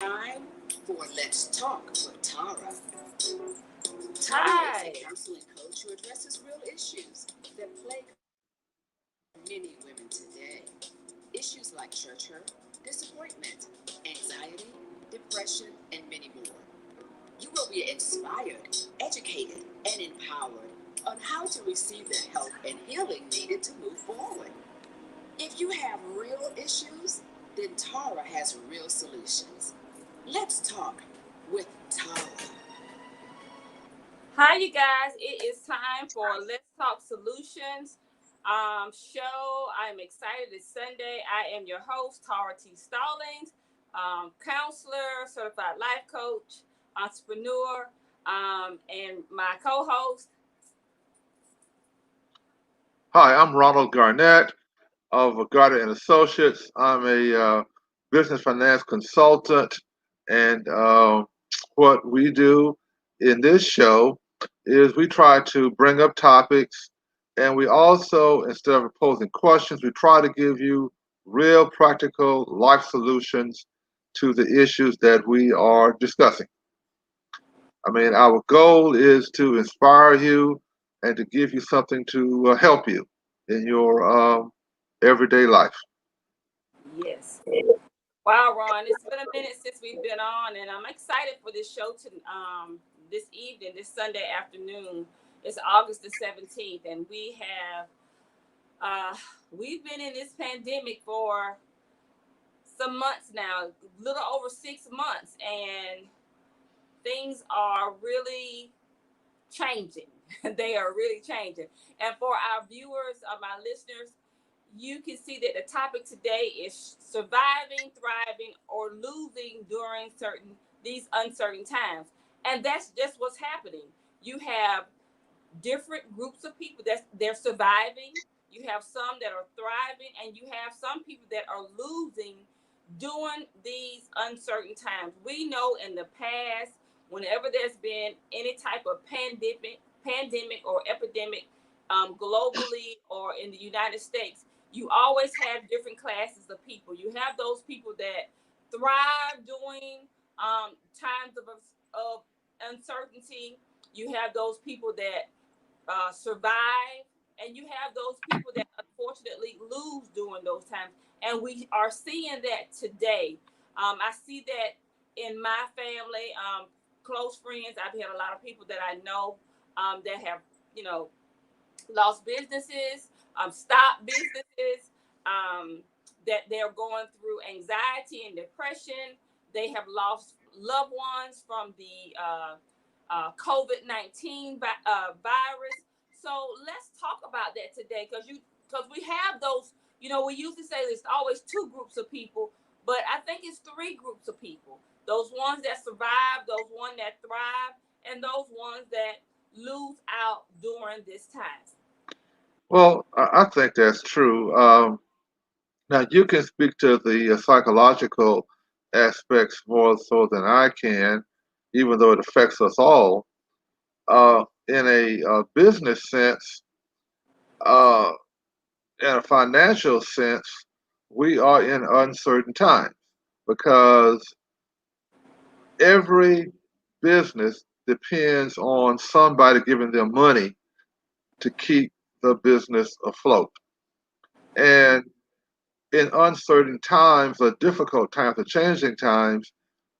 Time for Let's Talk with Tara. Tara is Hi. a counseling coach who addresses real issues that plague many women today. Issues like church hurt, disappointment, anxiety, depression, and many more. You will be inspired, educated, and empowered on how to receive the help and healing needed to move forward. If you have real issues, then Tara has real solutions. Let's talk with Tara. Hi, you guys. It is time for Let's Talk Solutions show. I'm excited. It's Sunday. I am your host, Tara T Stallings, counselor, certified life coach, entrepreneur, and my co host. Hi, I'm Ronald Garnett of Garnett and Associates. I'm a business finance consultant, and what we do in this show is we try to bring up topics, and we also, instead of posing questions, we try to give you real, practical life solutions to the issues that we are discussing. I mean, our goal is to inspire you and to give you something to help you in your everyday life. Yes. Wow, Ron, it's been a minute since we've been on, and I'm excited for this show this evening, this Sunday afternoon. It's August the 17th, and uh, we've been in this pandemic for some months now, a little over 6 months, and things are really changing. They are really changing. And for our viewers, my listeners, you can see that the topic today is surviving, thriving, or losing during these uncertain times. And that's just what's happening. You have different groups of people that they're surviving. You have some that are thriving, and you have some people that are losing during these uncertain times. We know in the past, whenever there's been any type of pandemic or epidemic, globally or in the United States, you always have different classes of people. You have those people that thrive during times of uncertainty. You have those people that survive, and you have those people that unfortunately lose during those times. And we are seeing that today. I see that in my family, close friends. I've had a lot of people that I know that have, you know, lost businesses, stopped businesses, that they're going through anxiety and depression. They have lost loved ones from the COVID-19 virus. So let's talk about that today, because we have those. You know, we usually say there's always two groups of people, but I think it's three groups of people. Those ones that survive, those ones that thrive, and those ones that lose out during this time. Well, I think that's true. Now, you can speak to the psychological aspects more so than I can, even though it affects us all. In a business sense, uh, in a financial sense, we are in uncertain times because every business depends on somebody giving them money to keep the business afloat. And in uncertain times or difficult times or changing times,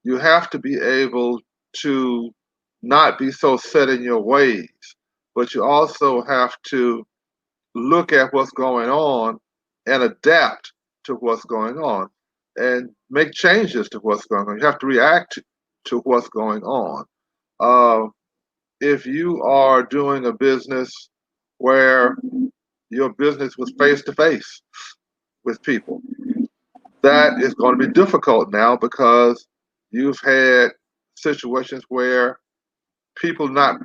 you have to be able to not be so set in your ways, but you also have to look at what's going on and adapt to what's going on and make changes to what's going on. You have to react to what's going on. Uh, if you are doing a business where your business was face to face with people, that is going to be difficult now because you've had situations where people not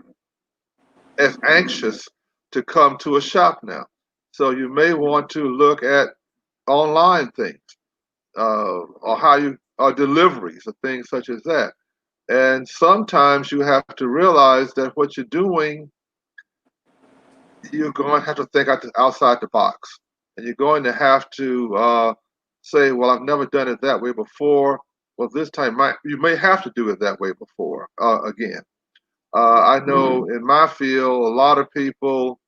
as anxious to come to a shop now. So you may want to look at online things, or how you or deliveries or things such as that. And sometimes you have to realize that what you're doing, you're going to have to think outside the box, and you're going to have to say, "Well, I've never done it that way before. well, this time you may have to do it that way before again. I know in my field, a lot of people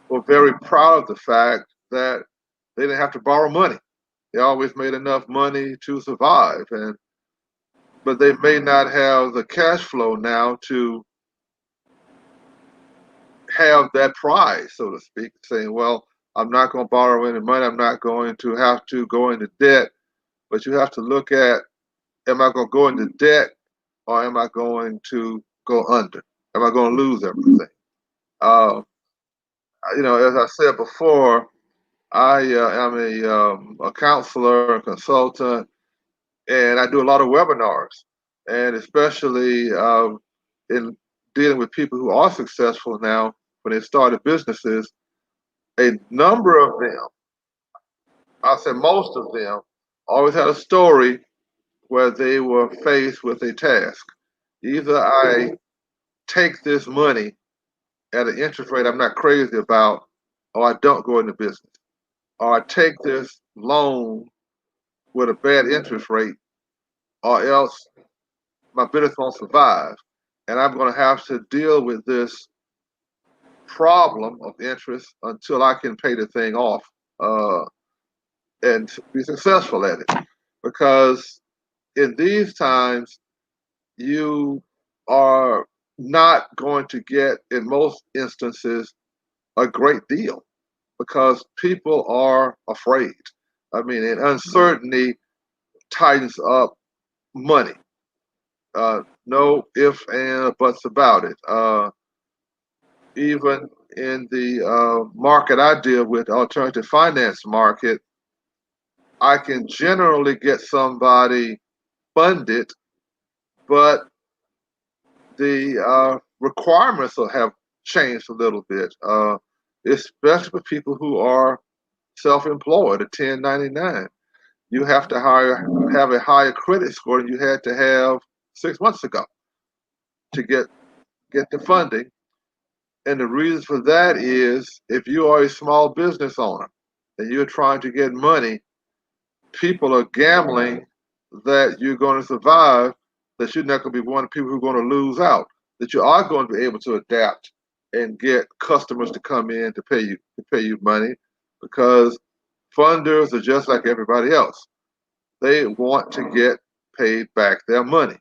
were very proud of the fact that they didn't have to borrow money. They always made enough money to survive, and but they may not have the cash flow now to have that pride, so to speak, saying, well, I'm not going to borrow any money. I'm not going to have to go into debt. But you have to look at, am I going to go into debt or am I going to go under? Am I going to lose everything? Uh, as I said before, I am a counselor, a consultant, and I do a lot of webinars, and especially in dealing with people who are successful now when they started businesses. A number of them, I'll say most of them, always had a story where they were faced with a task. Either I take this money at an interest rate I'm not crazy about, or I don't go into business. Or I take this loan with a bad interest rate, or else my business won't survive. And I'm going to have to deal with this problem of interest until I can pay the thing off uh, and be successful at it. Because in these times, you are not going to get, in most instances, a great deal because people are afraid. I mean, and uncertainty tightens up money. No ifs and buts about it. Even in the market I deal with, alternative finance market, I can generally get somebody funded, but the requirements will have changed a little bit, especially for people who are self-employed, a 1099. You have to have a higher credit score than you had to have 6 months ago to get the funding. And the reason for that is if you are a small business owner and you're trying to get money, people are gambling that you're going to survive, that you're not going to be one of the people who are going to lose out, that you are going to be able to adapt and get customers to come in to pay you money, because funders are just like everybody else. They want to get paid back their money.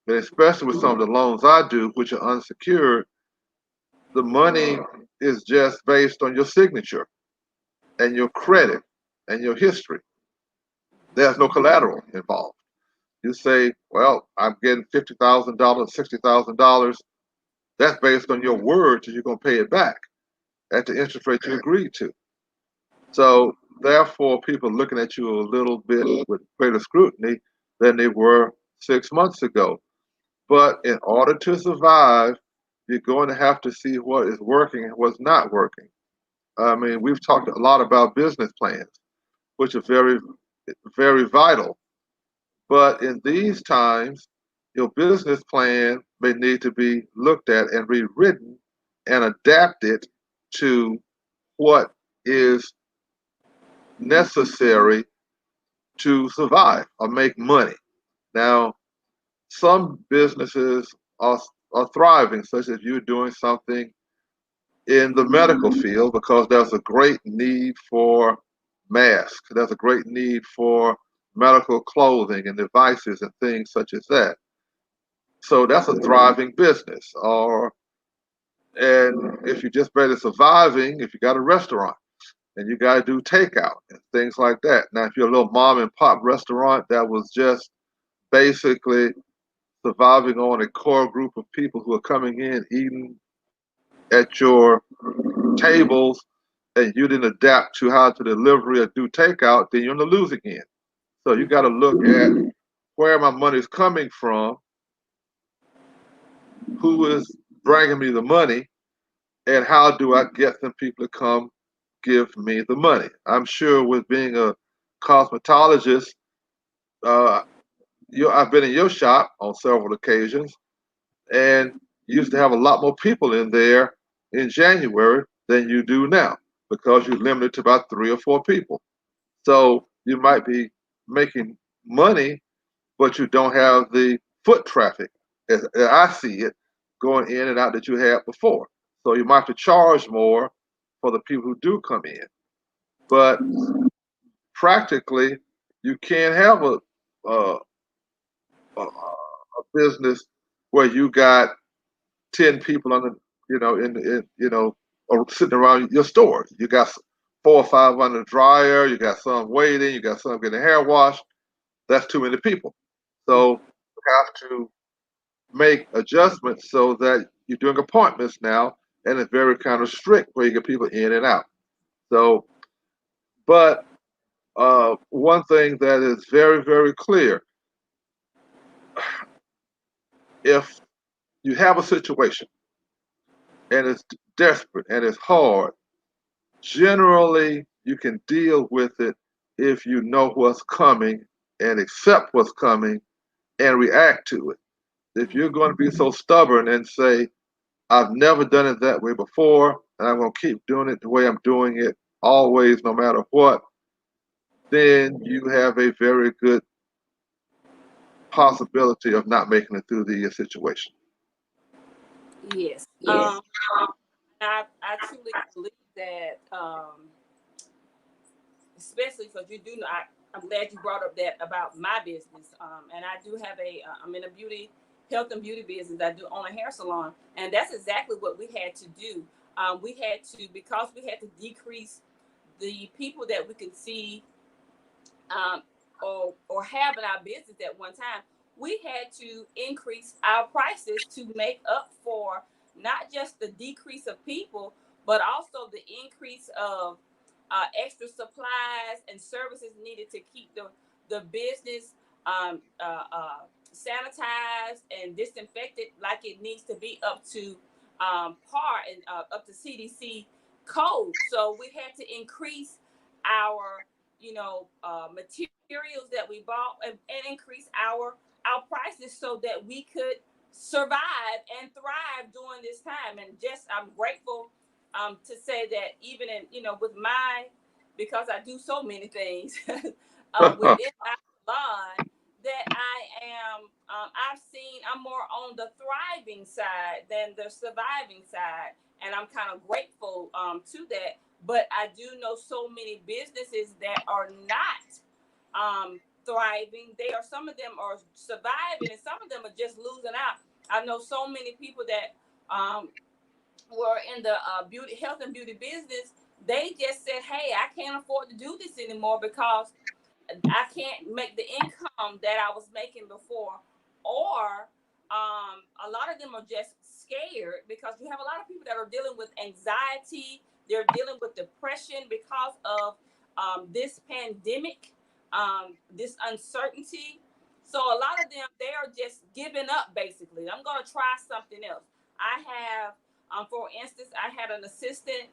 And especially with some of the loans I do, which are unsecured, the money is just based on your signature and your credit and your history. There's no collateral involved. You say, well, I'm getting $50,000, $60,000. That's based on your word that you're going to pay it back at the interest rate you agreed to. So therefore, people are looking at you a little bit with greater scrutiny than they were 6 months ago. But in order to survive, you're going to have to see what is working and what's not working. I mean, we've talked a lot about business plans, which are very, very vital. But in these times, your business plan may need to be looked at and rewritten and adapted to what is necessary to survive or make money. Now, some businesses are thriving, such as you're doing something in the medical field because there's a great need for masks. There's a great need for medical clothing and devices and things such as that. So that's a thriving business. And if you're just barely surviving, if you got a restaurant and you got to do takeout and things like that. Now, if you're a little mom and pop restaurant that was just basically surviving on a core group of people who are coming in, eating at your tables, and you didn't adapt to how to deliver or do takeout, then you're on the losing end. So you got to look at where my money's coming from, who is bringing me the money, and how do I get them people to come give me the money. I'm sure with being a cosmetologist, uh, I've been in your shop on several occasions, and you used to have a lot more people in there in January than you do now because you're limited to about 3 or 4 people. So you might be making money, but you don't have the foot traffic, as I see it, going in and out that you had before. So you might have to charge more for the people who do come in. But practically, you can't have a, a business where you got 10 people on the, or sitting around your store. You got 4 or 5 on the dryer. You got some waiting. You got some getting hair washed. That's too many people. So you have to make adjustments so that you're doing appointments now, and it's very kind of strict where you get people in and out. So, but one thing that is very, very clear: if you have a situation and it's desperate and it's hard, generally you can deal with it if you know what's coming and accept what's coming and react to it. If you're going to be so stubborn and say, I've never done it that way before, and I'm going to keep doing it the way I'm doing it always, no matter what, then you have a very good possibility of not making it through the situation. Yes. Yes. I truly believe that, especially because you do know, I'm glad you brought up that about my business. And I do have I'm in a health and beauty business. I do own a hair salon, and that's exactly what we had to do. We had to, because we had to decrease the people that we could see, um, or have in our business at one time. We had to increase our prices to make up for not just the decrease of people, but also the increase of extra supplies and services needed to keep the business sanitized and disinfected like it needs to be up to par and up to CDC code. So we had to increase our materials that we bought, and increase our prices so that we could survive and thrive during this time. And just I'm grateful to say that even in with my, because I do so many things within my salon, that I'm more on the thriving side than the surviving side, and I'm kind of grateful to that. But I do know so many businesses that are not thriving. Some of them are surviving, and some of them are just losing out. I know so many people that were in the health and beauty business. They just said, "Hey, I can't afford to do this anymore because I can't make the income that I was making before," or a lot of them are just scared because you have a lot of people that are dealing with anxiety. They're dealing with depression because of this pandemic, this uncertainty. So a lot of them, they are just giving up. Basically, I'm going to try something else. I have, for instance, I had an assistant,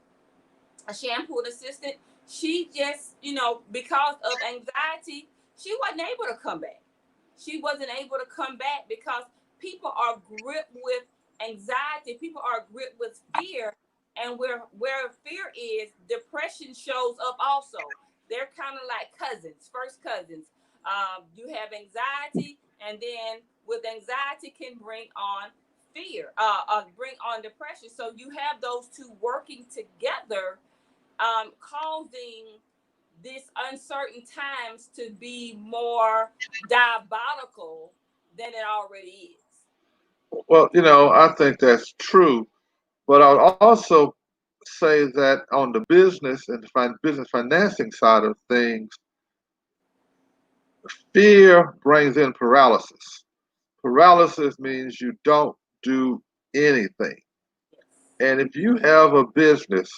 a shampoo assistant. She just, because of anxiety, she wasn't able to come back. She wasn't able to come back because people are gripped with anxiety. People are gripped with fear. And where fear is, depression shows up also. They're kind of like cousins, first cousins. You have anxiety, and then with anxiety can bring on fear, bring on depression. So you have those two working together, causing this uncertain times to be more diabolical than it already is. Well, I think that's true, but I would also say that on the business and business financing side of things, fear brings in paralysis. Paralysis means you don't do anything. And if you have a business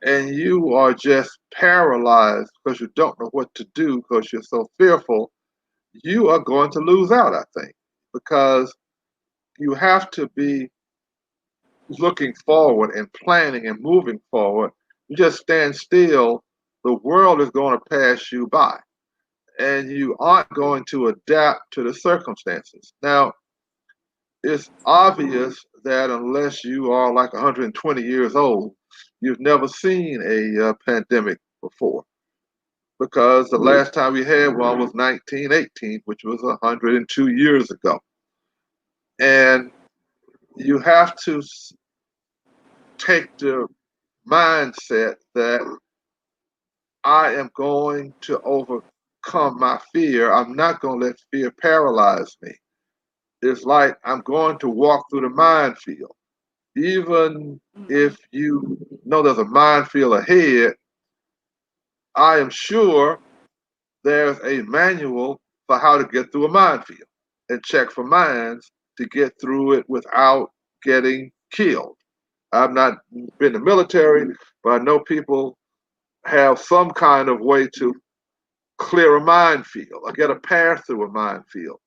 and you are just paralyzed because you don't know what to do because you're so fearful, you are going to lose out, I think, because you have to be looking forward and planning and moving forward. You just stand still, the world is going to pass you by, and you aren't going to adapt to the circumstances. Now, it's obvious that unless you are like 120 years old, you've never seen a pandemic before. because the last time we had one was 1918, which was 102 years ago. And you have to take the mindset that I am going to overcome my fear. I'm not going to let fear paralyze me. It's like I'm going to walk through the minefield. Even if you know there's a minefield ahead, I am sure there's a manual for how to get through a minefield and check for mines to get through it without getting killed. I've not been in the military, but I know people have some kind of way to clear a minefield or get a path through a minefield.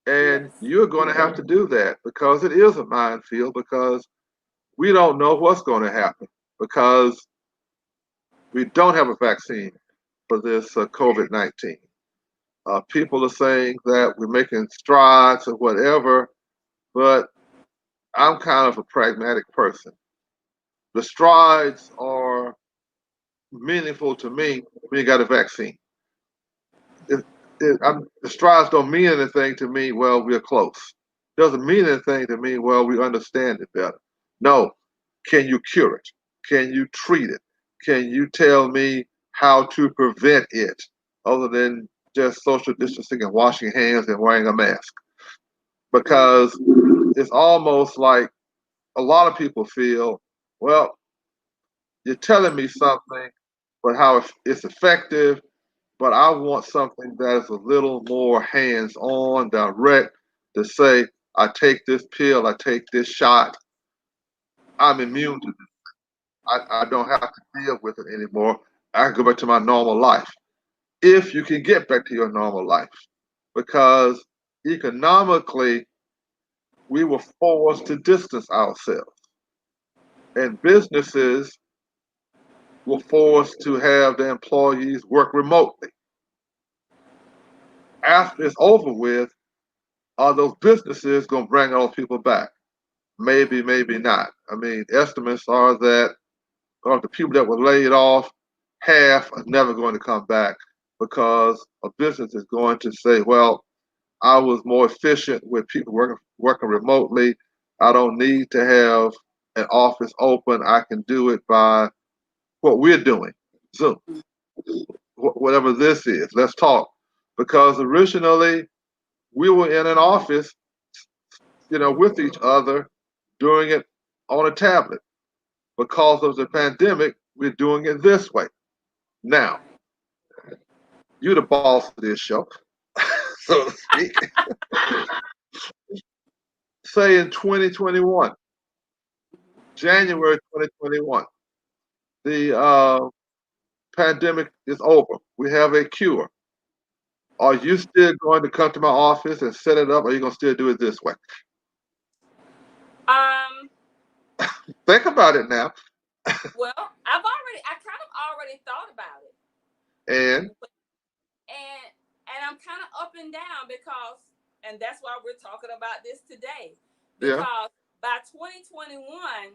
And Yes. you're going to have to do that because it is a minefield, because we don't know what's going to happen, because we don't have a vaccine for this COVID-19. People are saying that we're making strides or whatever, but I'm kind of a pragmatic person. The strides are meaningful to me when you got a vaccine. If, the strides don't mean anything to me, well, we're close. Doesn't mean anything to me, well, we understand it better. No, can you cure it? Can you treat it? Can you tell me how to prevent it other than just social distancing and washing hands and wearing a mask? Because it's almost like a lot of people feel, well, you're telling me something, but how it's effective, but I want something that is a little more hands on, direct, to say, I take this pill, I take this shot, I'm immune to this. I don't have to deal with it anymore. I can go back to my normal life. If you can get back to your normal life, because economically, we were forced to distance ourselves, and businesses were forced to have their employees work remotely. After it's over with, are those businesses going to bring those people back? Maybe, maybe not. I mean, estimates are that of the people that were laid off, half are never going to come back, because a business is going to say, well, I was more efficient with people working remotely. I don't need to have an office open. I can do it by what we're doing, Zoom, whatever this is. Let's talk. Because originally we were in an office, with each other, doing it on a tablet. Because of the pandemic, we're doing it this way. Now, you're the boss of this show, so to speak. Say in 2021, January 2021, the pandemic is over. We have a cure. Are you still going to come to my office and set it up, or are you going to still do it this way? Um. Think about it now. Well, I kind of already thought about it, And and I'm kind of up and down because, and that's why we're talking about this today, yeah, because by 2021,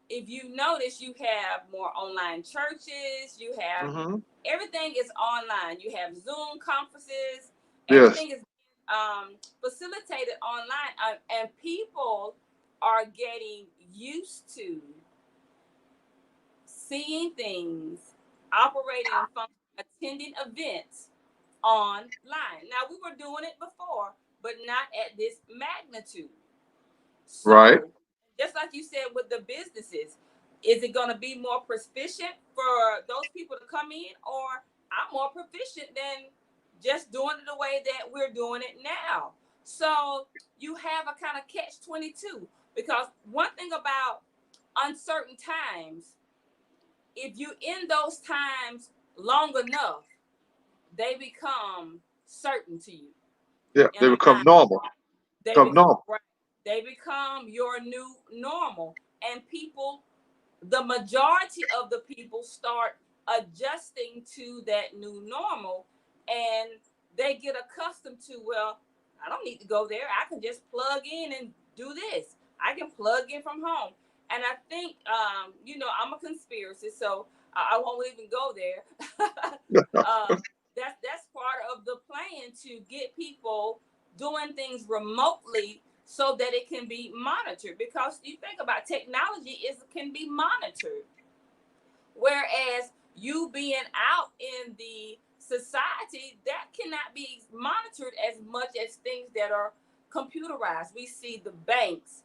if you notice, you have more online churches, you have hmm everything is online. You have Zoom conferences, yes, everything is facilitated online, and people are getting used to seeing things, operating and attending events online. Now, we were doing it before, but not at this magnitude. right, So, just like you said with the businesses, is it going to be more proficient for those people to come in, or I'm more proficient than just doing it the way that we're doing it now? So, you have a kind of catch 22, because one thing about uncertain times, if you in those times long enough, they become certain to you yeah, in they a become mind. normal. They Become become normal, right. They become your new normal, and people, the majority of the people, start adjusting to that new normal, and they get accustomed to, well, I don't need to go there. I can just plug in and do this. I can plug in from home. And I think, I'm a conspiracy, so I won't even go there. That's part of the plan to get people doing things remotely so that it can be monitored. Because you think about technology is can be monitored, whereas you being out in the society that cannot be monitored as much as things that are computerized. We see the banks,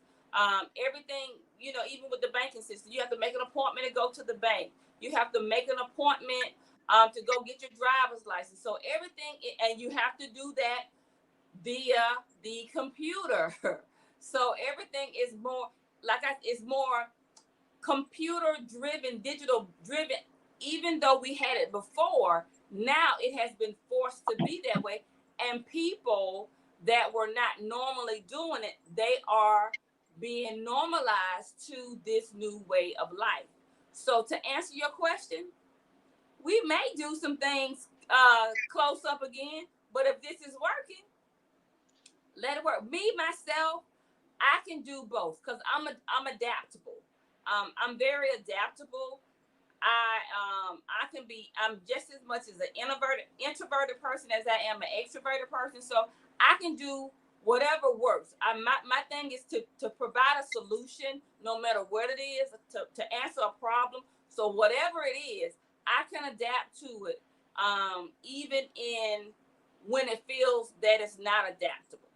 everything, even with the banking system, you have to make an appointment to go to the bank. You have to make an appointment to go get your driver's license. So everything, and you have to do that via the computer. So everything is more it's more computer driven, digital driven. Even though we had it before, now it has been forced to be that way. And people that were not normally doing it, they are being normalized to this new way of life. So to answer your question, we may do some things close up again, but if this is working, let it work. Me myself, I can do both because I'm adaptable. I'm very adaptable. I can be, I'm just as much as an introverted person as I am an extroverted person. So I can do whatever works. My thing is to provide a solution no matter what it is, to answer a problem. So whatever it is, I can adapt to it, even in when it feels that it's not adaptable.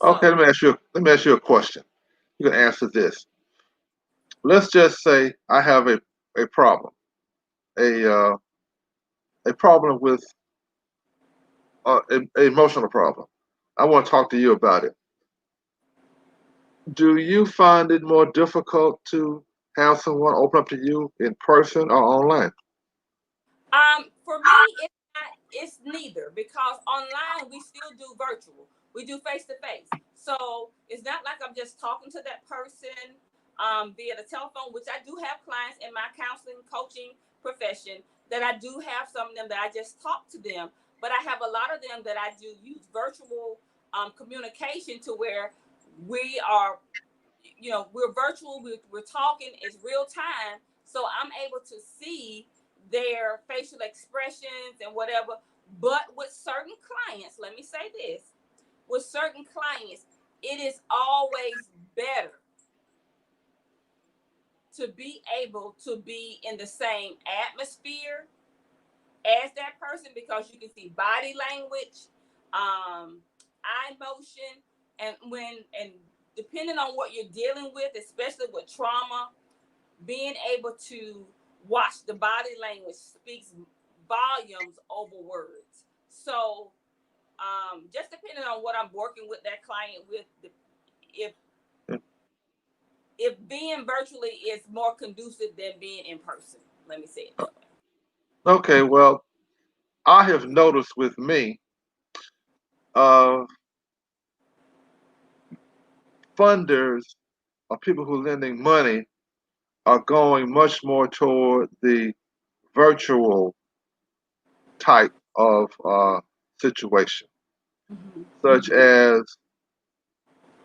Okay, So let me ask you a question. You can answer this. Let's just say I have a problem, a a problem with a emotional problem. I want to talk to you about it. Do you find it more difficult to have someone open up to you in person or online? For me, it's neither, because online we still do virtual. We do face to face. So it's not like I'm just talking to that person via the telephone, which I do have clients in my counseling coaching profession that I do have some of them that I just talk to them, but I have a lot of them that I do use virtual communication to where we are, we're virtual, we're talking, it's real time. So I'm able to see their facial expressions and whatever. But with certain clients, let me say this, with certain clients, it is always better to be able to be in the same atmosphere as that person, because you can see body language, eye motion, and depending on what you're dealing with, especially with trauma, being able to watch the body language speaks volumes over words. So just depending on what I'm working with that client with, if if being virtually is more conducive than being in person, let me say it that way. Okay, well, I have noticed with me, uh, funders or people who are lending money are going much more toward the virtual type of situation, Mm-hmm. such as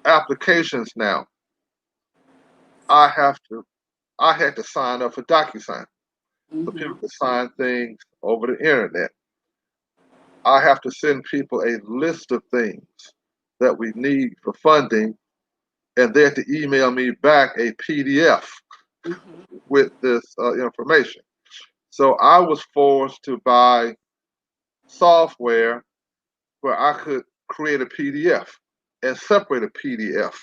applications now. I have to, I had to sign up for DocuSign so Mm-hmm. people could sign things over the internet. I have to send people a list of things that we need for funding, and they have to email me back a PDF Mm-hmm. with this information. So I was forced to buy software where I could create a PDF and separate a PDF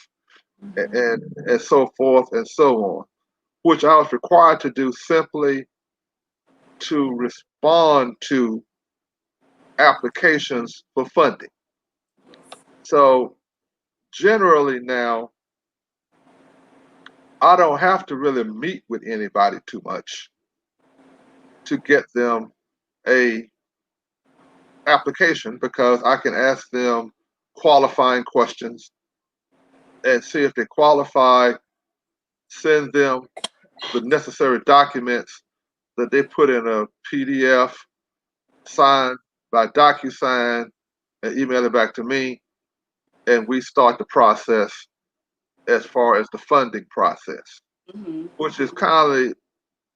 and so forth and so on, which I was required to do simply to respond to applications for funding. So generally now, I don't have to really meet with anybody too much to get them a application because I can ask them qualifying questions and see if they qualify, send them the necessary documents that they put in a PDF, signed by DocuSign, and email it back to me, and we start the process as far as the funding process, Mm-hmm. which is kind of,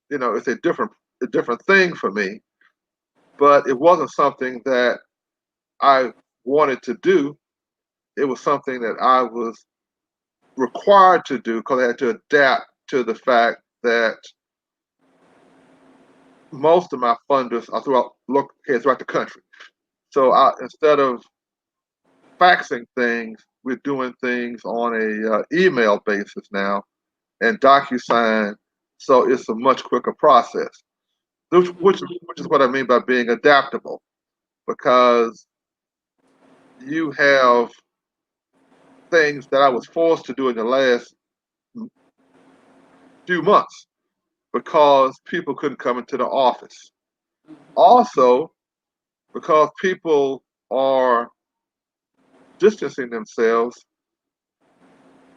it's a different a different thing for me, but it wasn't something that I wanted to do. It was something that I was required to do because I had to adapt to the fact that most of my funders are throughout the country. So instead of faxing things, we're doing things on a email basis now and DocuSign. So it's a much quicker process, which is what I mean by being adaptable, because you have things that I was forced to do in the last few months because people couldn't come into the office. Also, because people are distancing themselves,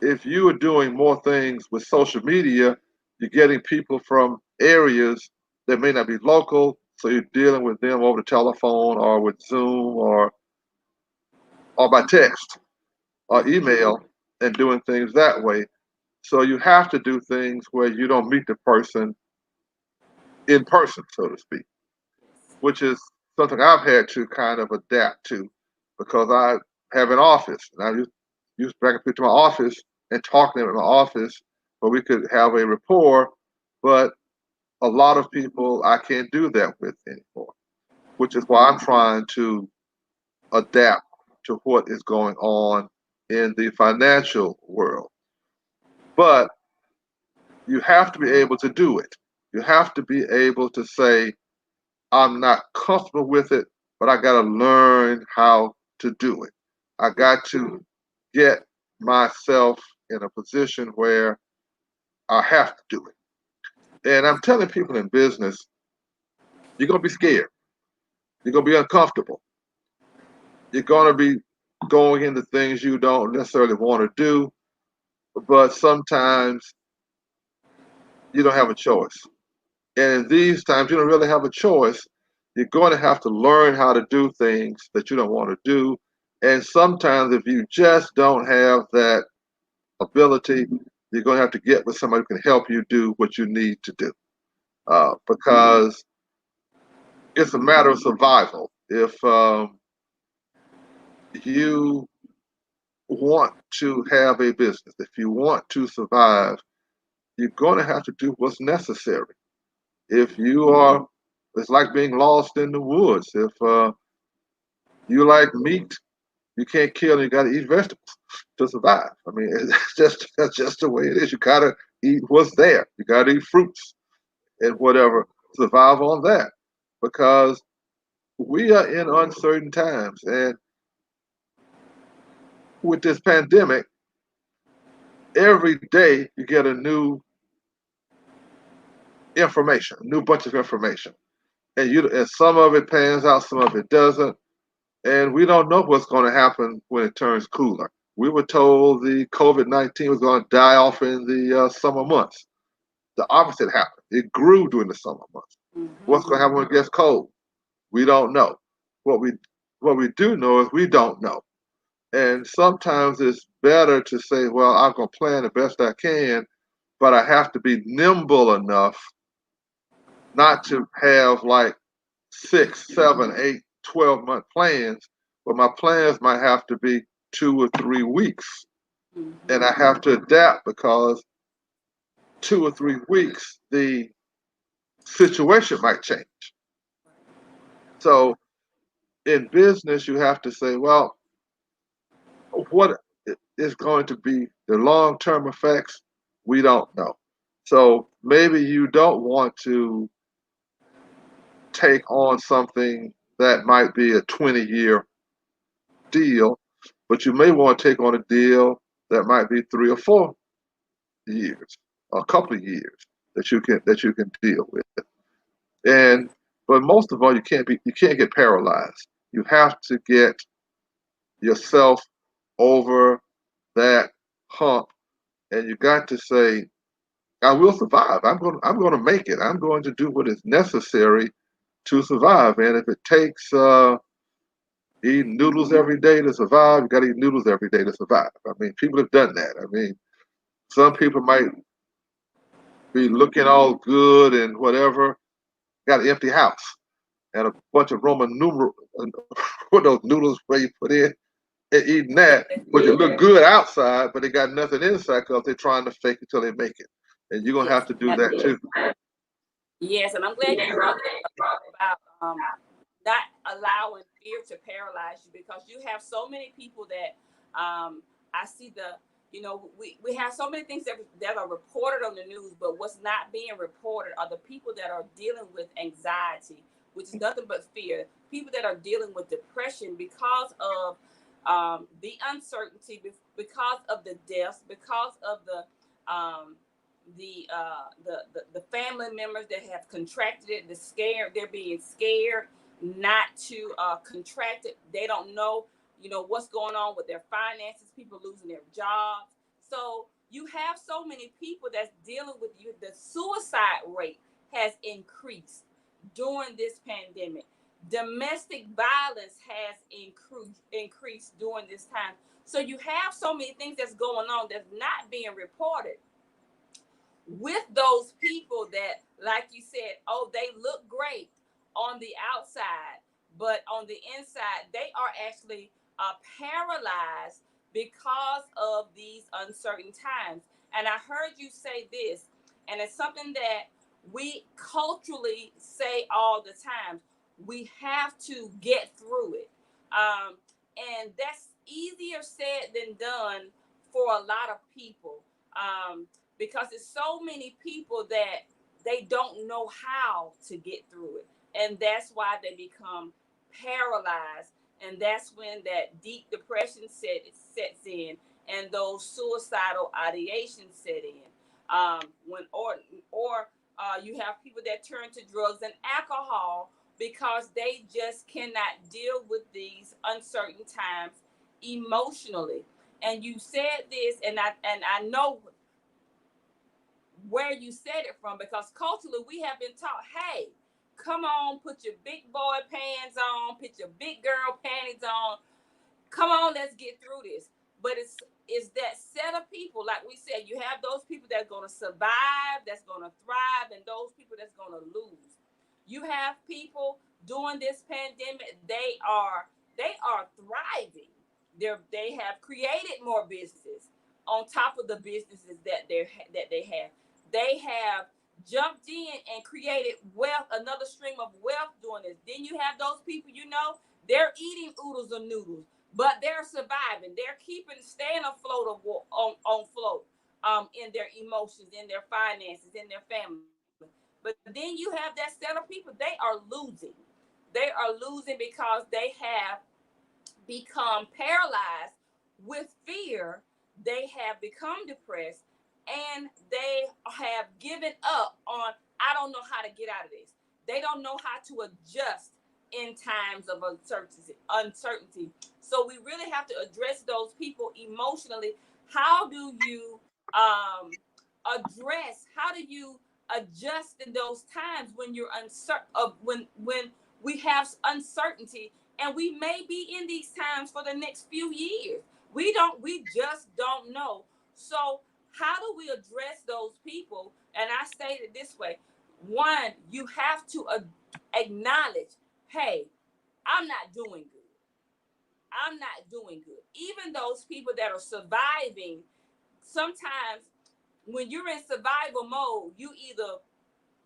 if you are doing more things with social media, you're getting people from areas that may not be local, so you're dealing with them over the telephone or with Zoom or by text or email and doing things that way. So you have to do things where you don't meet the person in person, so to speak, which is something I've had to kind of adapt to because I have an office and I used to bring people to my office and talk to them in my office where we could have a rapport, but a lot of people I can't do that with anymore, which is why I'm trying to adapt to what is going on in the financial world. But you have to be able to do it. You have to be able to say, I'm not comfortable with it, but I got to learn how to do it. I got to get myself in a position where I have to do it. And I'm telling people in business, you're going to be scared. You're going to be uncomfortable. You're going to be going into things you don't necessarily want to do, but sometimes you don't have a choice. And in these times, you don't really have a choice. You're going to have to learn how to do things that you don't want to do. And sometimes, if you just don't have that ability, you're going to have to get with somebody who can help you do what you need to do. Because it's a matter of survival. If you want to have a business, if you want to survive, you're going to have to do what's necessary. If you are, it's like being lost in the woods. If you like meat, you can't kill and you got to eat vegetables to survive. I mean, that's just the way it is. You got to eat what's there. You got to eat fruits and whatever. Survive on that because we are in uncertain times. And with this pandemic, every day you get a new information, a new bunch of information. And some of it pans out, some of it doesn't. And we don't know what's going to happen when it turns cooler. We were told the COVID-19 was going to die off in the summer months. The opposite happened. It grew during the summer months. What's going to happen when it gets cold? We don't know. What we do know is we don't know. And sometimes it's better to say, well, I'm going to plan the best I can, but I have to be nimble enough not to have like 6, 7, 8, 12-month plans, but my plans might have to be 2 or 3 weeks. And I have to adapt because 2 or 3 weeks, the situation might change. So in business, you have to say, well, what is going to be the long-term effects? We don't know. So maybe you don't want to take on something that might be a 20-year deal, but you may want to take on a deal that might be 3 or 4 years, a couple of years that you can deal with. And but most of all, you can't get paralyzed. You have to get yourself over that hump, and you got to say, "I will survive. I'm going to make it. I'm going to do what is necessary to survive. And if it takes eating noodles every day to survive, you got to eat noodles every day to survive. I mean, people have done that. I mean, some people might be looking all good and whatever, got an empty house and a bunch of Roman numeral with those noodles where you put in and eating that, but it look good outside, but they got nothing inside because they're trying to fake it till they make it. And you're gonna Yes. have to do that too. Yes, and I'm glad you brought that up about not allowing fear to paralyze you, because you have so many people that I see we have so many things that are reported on the news, but what's not being reported are the people that are dealing with anxiety, which is nothing but fear. People that are dealing with depression because of the uncertainty, because of the deaths, because of um, the family members that have contracted it, they're being scared not to contract it. They don't know, what's going on with their finances, people losing their jobs. So you have so many people that's dealing with you. The suicide rate has increased during this pandemic. Domestic violence has increased during this time. So you have so many things that's going on that's not being reported with those people that, like you said, oh, they look great on the outside, but on the inside, they are actually paralyzed because of these uncertain times. And I heard you say this, and it's something that we culturally say all the time. We have to get through it. And that's easier said than done for a lot of people. Because there's so many people that they don't know how to get through it. And that's why they become paralyzed. And that's when that deep depression sets in and those suicidal ideations set in. When or You have people that turn to drugs and alcohol because they just cannot deal with these uncertain times emotionally. And you said this, and I know where you said it from, because culturally we have been taught, hey, come on, put your big boy pants on, put your big girl panties on, come on, let's get through this. But it's that set of people, like we said, you have those people that's going to survive, that's going to thrive, and those people that's going to lose. You have people during this pandemic, they are thriving. They have created more businesses on top of the businesses that they have. They have jumped in and created wealth, another stream of wealth doing this. Then you have those people, they're eating oodles of noodles, but they're surviving. They're staying afloat on float, in their emotions, in their finances, in their family. But then you have that set of people, they are losing. They are losing because they have become paralyzed with fear. They have become depressed, and they have given up on, I don't know how to get out of this. They don't know how to adjust in times of uncertainty. So we really have to address those people emotionally. How do you how do you adjust in those times when you're uncertain, when we have uncertainty, and we may be in these times for the next few years. We just don't know. So how do we address those people? And I say it this way: one, you have to acknowledge, hey, I'm not doing good. I'm not doing good. Even those people that are surviving, sometimes when you're in survival mode, you either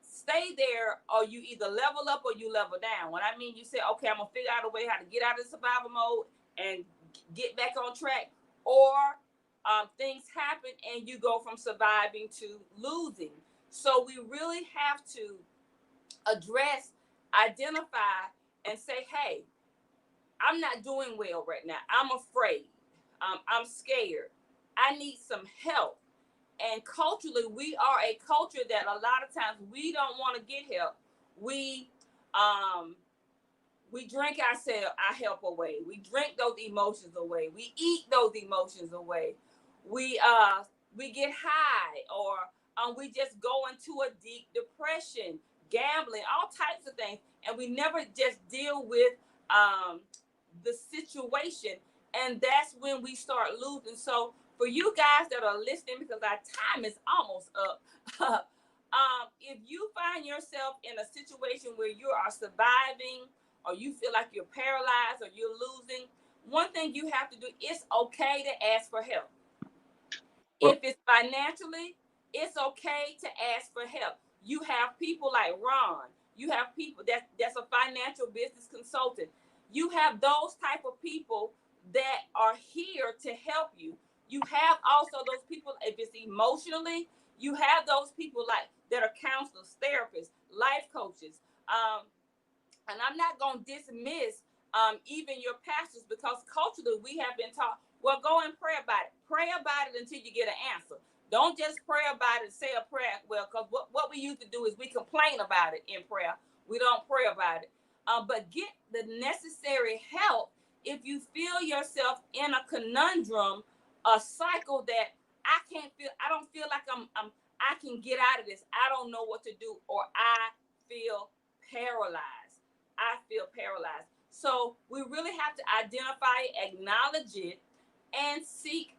stay there, or you either level up or you level down. When I mean, you say, okay, I'm gonna figure out a way how to get out of survival mode and get back on track, or things happen and you go from surviving to losing. So we really have to address, identify, and say, hey, I'm not doing well right now. I'm afraid. I'm scared. I need some help. And culturally, we are a culture that a lot of times we don't want to get help. We um we drink our help away. We drink those emotions away. We eat those emotions away. We uh we get high, or we just go into a deep depression, gambling, all types of things, and we never just deal with um the situation, and that's when we start losing. So for you guys that are listening, because our time is almost up, If you find yourself in a situation where you are surviving, or you feel like you're paralyzed or you're losing, one thing you have to do, it's okay to ask for help. If Well, it's financially, it's okay to ask for help. You have people like Ron. You have people that's a financial business consultant. You have those type of people that are here to help you. You have also those people, if it's emotionally, you have those people like that are counselors, therapists, life coaches. And I'm not going to dismiss even your pastors, because culturally we have been taught, well, go and pray about it. Pray about it until you get an answer. Don't just pray about it, say a prayer. Well, because what we used to do is we complain about it in prayer. We don't pray about it. But get the necessary help if you feel yourself in a conundrum, a cycle that I don't feel like I can get out of this. I don't know what to do, or I feel paralyzed. I feel paralyzed. So we really have to identify, acknowledge it, and seek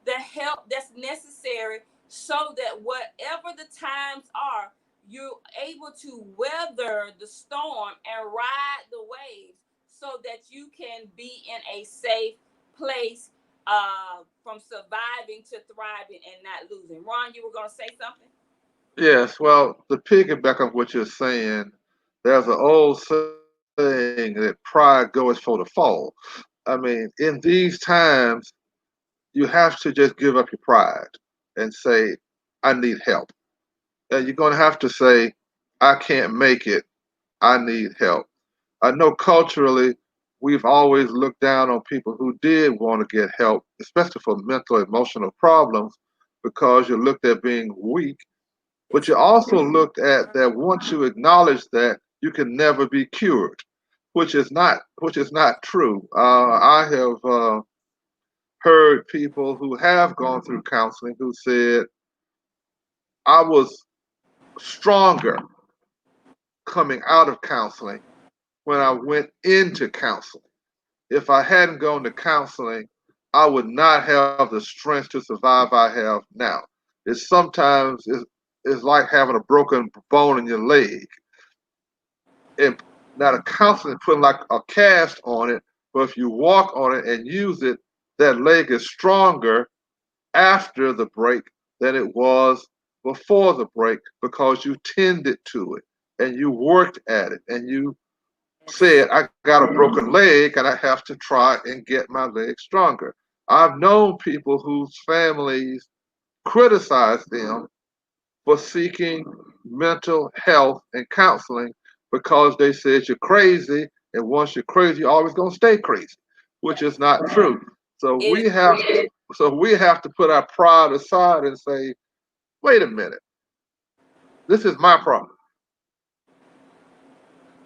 the help that's necessary, so that whatever the times are, you're able to weather the storm and ride the waves, so that you can be in a safe place, from surviving to thriving and not losing. Ron, you were going to say something? yes, well, to piggyback on what you're saying, there's an old saying that pride goes for the fall. I mean, in these times, you have to just give up your pride and say, I need help. And you're going to have to say, I can't make it. I need help. I know culturally, we've always looked down on people who did want to get help, especially for mental, emotional problems, because you're looked at being weak. But you also looked at that once you acknowledge that, you can never be cured, which is not true. I have heard people who have gone through counseling who said, I was stronger coming out of counseling when I went into counseling. If I hadn't gone to counseling, I would not have the strength to survive I have now. It's like having a broken bone in your leg. And now the counseling putting like a cast on it, but if you walk on it and use it, that leg is stronger after the break than it was before the break, because you tended to it and you worked at it and you said, I got a broken leg and I have to try and get my leg stronger. I've known people whose families criticize them for seeking mental health and counseling because they said you're crazy, and once you're crazy, you're always going to stay crazy, which Yes. is not true. So It we is. have so we have to put our pride aside and say, wait a minute, this is my problem.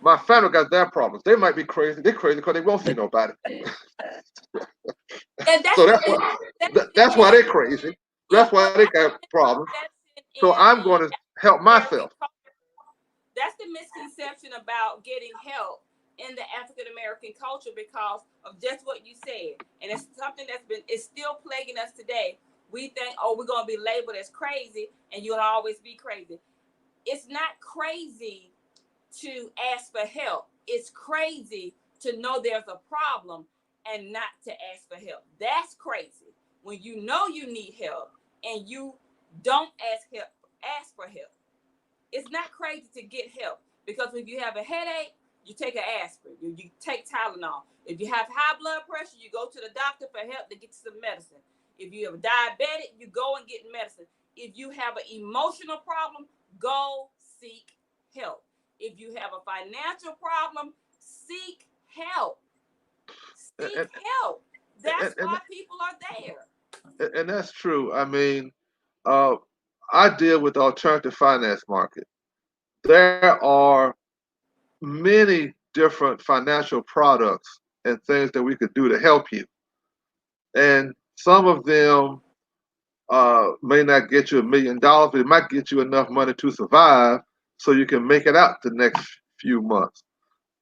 My family got their problems. They might be crazy. They're crazy because they won't see nobody. And So that's why that's why they're crazy. That's why what they got happened is problems. perception So I'm in going to help American myself. culture. That's the misconception about getting help in the African American culture, because of just what you said. And it's something it's still plaguing us today. We think, oh, we're gonna be labeled as crazy, and you'll always be crazy. It's not crazy to ask for help. It's crazy to know there's a problem and not to ask for help. That's crazy. When you know you need help and you don't ask for help. It's not crazy to get help, because if you have a headache, you take an aspirin, you take Tylenol. If you have high blood pressure, you go to the doctor for help to get some medicine. If you have a diabetic, you go and get medicine. If you have an emotional problem, go seek help. If you have a financial problem, seek help. Seek And, help. That's and, why people are there. and that's true. I mean, uh, I deal with the alternative finance market. There are many different financial products and things that we could do to help you. And some of them may not get you $1 million, but it might get you enough money to survive so you can make it out the next few months.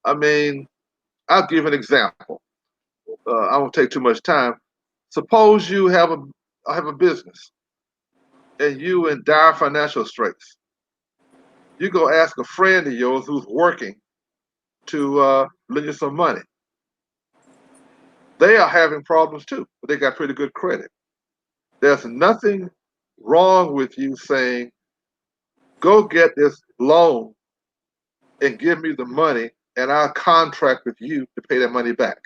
I mean, I'll give an example. I won't take too much time. Suppose you have a business and you in dire financial straits. You go ask a friend of yours who's working to lend you some money. They are having problems too, but they got pretty good credit. There's nothing wrong with you saying, go get this loan and give me the money, and I'll contract with you to pay that money back.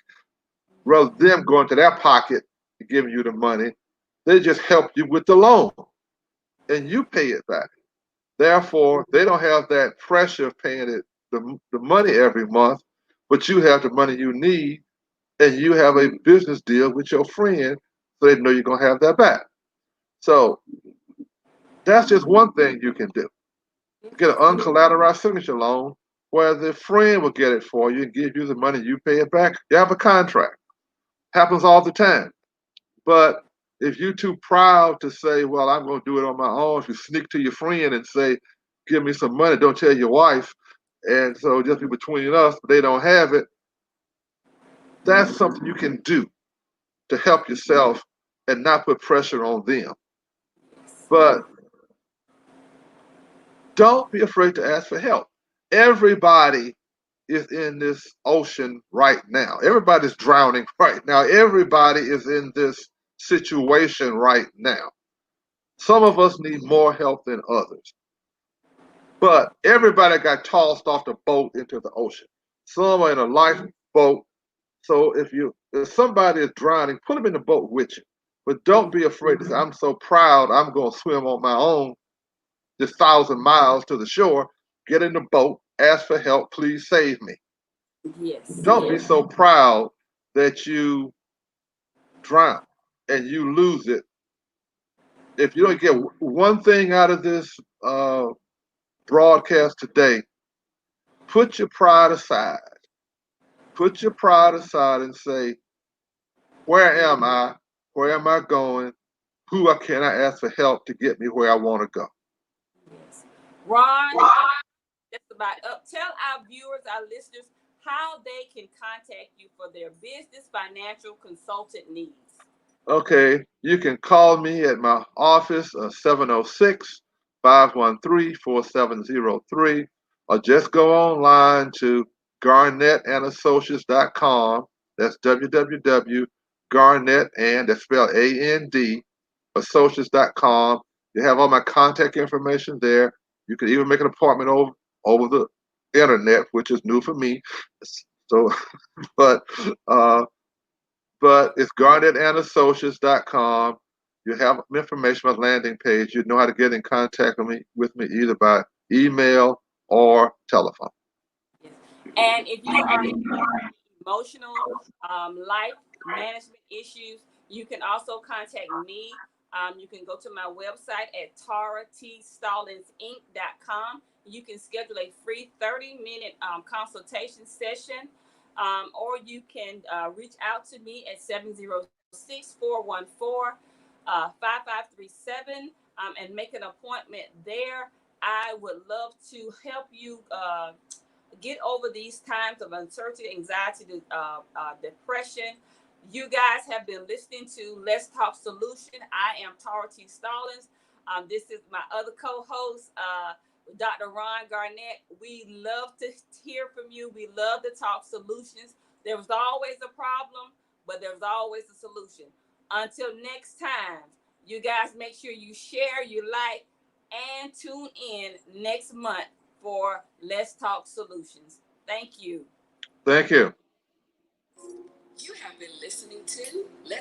Rather than them going to their pocket and giving you the money, they just help you with the loan and you pay it back. Therefore, they don't have that pressure of paying the money every month, but you have the money you need and you have a business deal with your friend so they know you're going to have that back. So that's just one thing you can do. Get an uncollateralized signature loan where the friend will get it for you and give you the money, you pay it back. You have a contract. Happens all the time. But if you're too proud to say, well, I'm going to do it on my own, if you sneak to your friend and say, give me some money, don't tell your wife, and so just be between us, but they don't have it, that's something you can do to help yourself and not put pressure on them. But don't be afraid to ask for help. Everybody is in this ocean right now. Everybody's drowning right now. Everybody is in this situation right now. Some of us need more help than others. But everybody got tossed off the boat into the ocean. Some are in a lifeboat. So if somebody is drowning, put them in the boat with you. But don't be afraid to say, I'm so proud, I'm going to swim on my own this 1,000 miles to the shore. Get in the boat, ask for help, please save me. Yes. Don't be so proud that you drown and you lose it. If you don't get one thing out of this broadcast today, put your pride aside. Put your pride aside and say, where am I? Where am I going? Who can I ask for help to get me where I want to go? Yes. Ron, just about up. Tell our viewers, our listeners, how they can contact you for their business financial consultant needs. Okay, you can call me at my office, 706 513 or just go online to garnettandassociates.com. That's www.garnett, and that's spelled AND, associates.com. You have all my contact information there. You can even make an appointment over the internet, which is new for me. So, but uh, but it's garnettandassociates.com. You have information on the landing page. You know how to get in contact with me either by email or telephone. Yes. And if you are emotional life management issues, you can also contact me. You can go to my website at taratstallinsinc.com. You can schedule a free 30-minute consultation session, or you can reach out to me at 706-414-5537 and make an appointment there. I would love to help you get over these times of uncertainty, anxiety, depression. You guys have been listening to Let's Talk Solution. I am Tara T. Stallings. This is my other co-host, Dr. Ron Garnett. We love to hear from you. We love to talk solutions. There's always a problem, but there's always a solution. Until next time, you guys make sure you share, you like, and tune in next month for Let's Talk Solutions. Thank you. Thank you. You have been listening to Let's